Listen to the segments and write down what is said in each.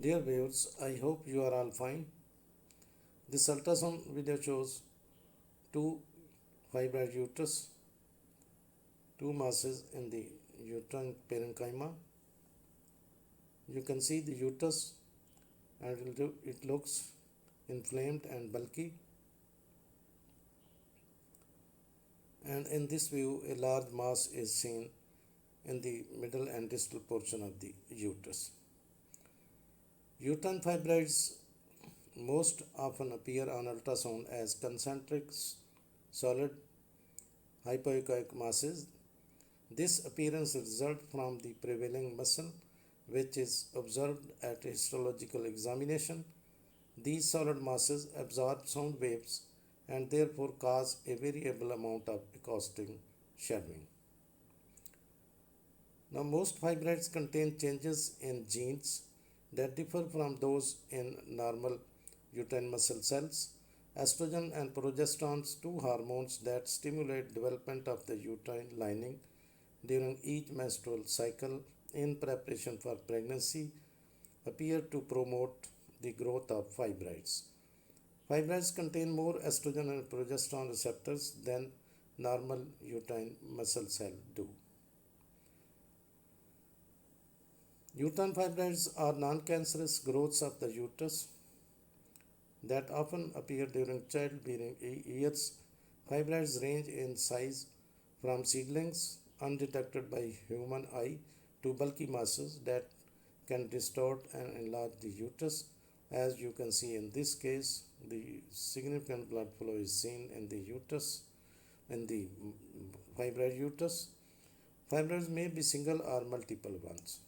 Dear viewers, I hope you are all fine. This ultrasound video shows two fibroid uterus, two masses in the uterine parenchyma. You can see the uterus and it looks inflamed and bulky. And in this view, a large mass is seen in the middle and distal portion of the uterus. Uterine fibroids most often appear on ultrasound as concentric solid hypoechoic masses. This appearance results from the prevailing muscle, which is observed at histological examination. These solid masses absorb sound waves and therefore cause a variable amount of acoustic shadowing. Now, most fibroids contain changes in genes that differ from those in normal uterine muscle cells. Estrogen and progesterone, two hormones that stimulate development of the uterine lining during each menstrual cycle in preparation for pregnancy, appear to promote the growth of fibroids. Fibroids contain more estrogen and progesterone receptors than normal uterine muscle cells do. Uterine fibroids are non-cancerous growths of the uterus that often appear during childbearing years. Fibroids range in size from seedlings undetected by human eye to bulky masses that can distort and enlarge the uterus. As you can see in this case, the significant blood flow is seen in the uterus, in the fibroid uterus. Fibroids may be single or multiple ones.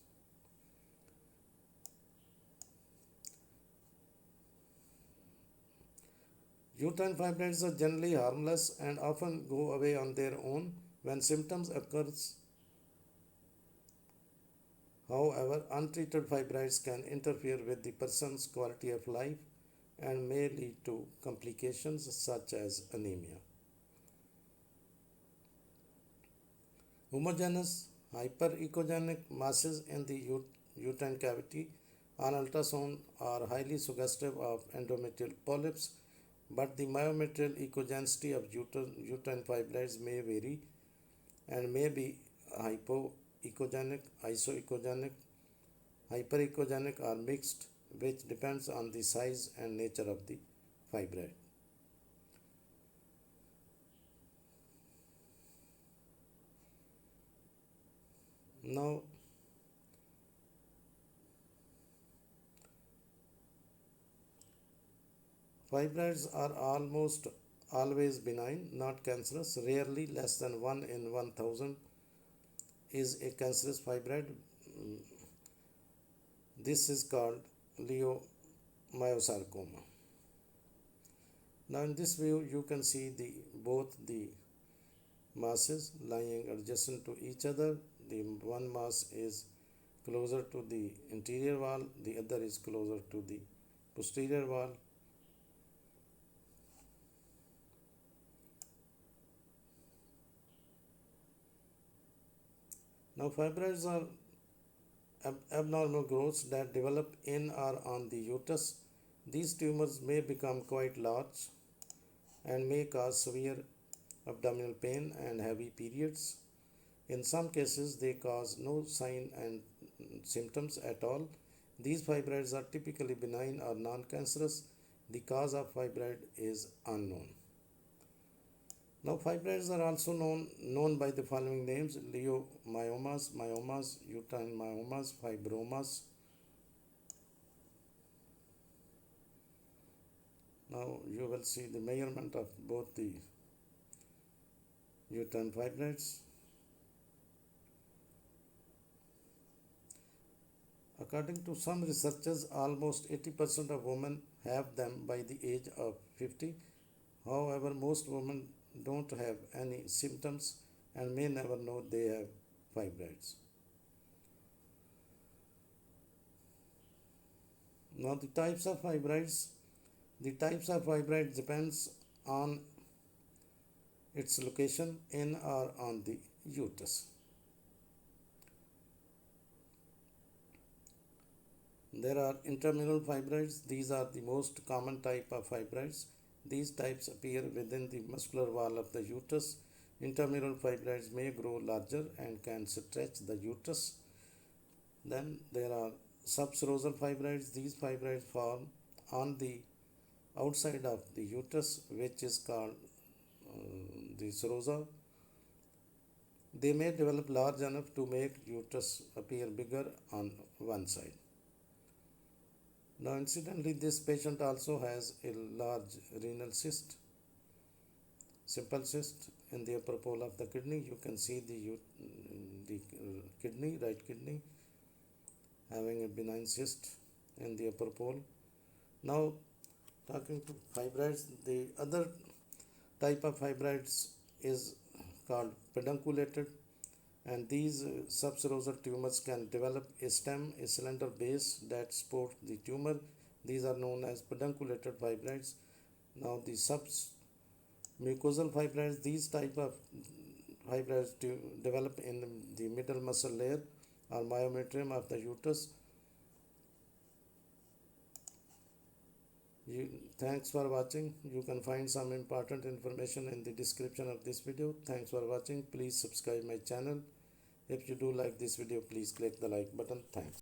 Uterine fibroids are generally harmless and often go away on their own when symptoms occurs. However, untreated fibroids can interfere with the person's quality of life and may lead to complications such as anemia. Homogeneous hyperechogenic masses in the uterine cavity on ultrasound are highly suggestive of endometrial polyps, but the myometrial echogenicity of uterine fibroids may vary and may be hypoechogenic, isoechogenic, hyperechogenic, or mixed, which depends on the size and nature of the fibroid. Now, fibroids are almost always benign, not cancerous. Rarely, less than 1 in 1000 is a cancerous fibroid. This is called leiomyosarcoma. Now, in this view, you can see both the masses lying adjacent to each other. The one mass is closer to the interior wall, the other is closer to the posterior wall. Now, fibroids are abnormal growths that develop in or on the uterus. These tumors may become quite large and may cause severe abdominal pain and heavy periods. In some cases, they cause no sign and symptoms at all. These fibroids are typically benign or non-cancerous. The cause of fibroid is unknown. Now, fibroids are also known by the following names: leiomyomas, myomas, uterine myomas, fibromas. Now, you will see the measurement of both the uterine fibroids. According to some researchers, almost 80% of women have them by the age of 50. However, most women don't have any symptoms and may never know they have fibroids. Now, the types of fibroids depends on its location in or on the uterus. There are intramural fibroids. These are the most common type of fibroids. These types appear within the muscular wall of the uterus. Intramural fibroids may grow larger and can stretch the uterus. Then there are subserosal fibroids. These fibroids form on the outside of the uterus, which is called the serosa. They may develop large enough to make uterus appear bigger on one side. Now, incidentally, this patient also has a large renal cyst, simple cyst in the upper pole of the kidney. You can see the kidney, right kidney, having a benign cyst in the upper pole. Now, talking to fibroids, the other type of fibroids is called pedunculated, and these subserosal tumors can develop a stem, a slender base that supports the tumor. These are known as pedunculated fibroids. Now, the submucosal fibroids, these type of fibroids develop in the middle muscle layer or myometrium of the uterus. Thanks for watching. You can find some important information in the description of this video. Thanks for watching. Please subscribe my channel. If you do like this video, please click the like button. Thanks.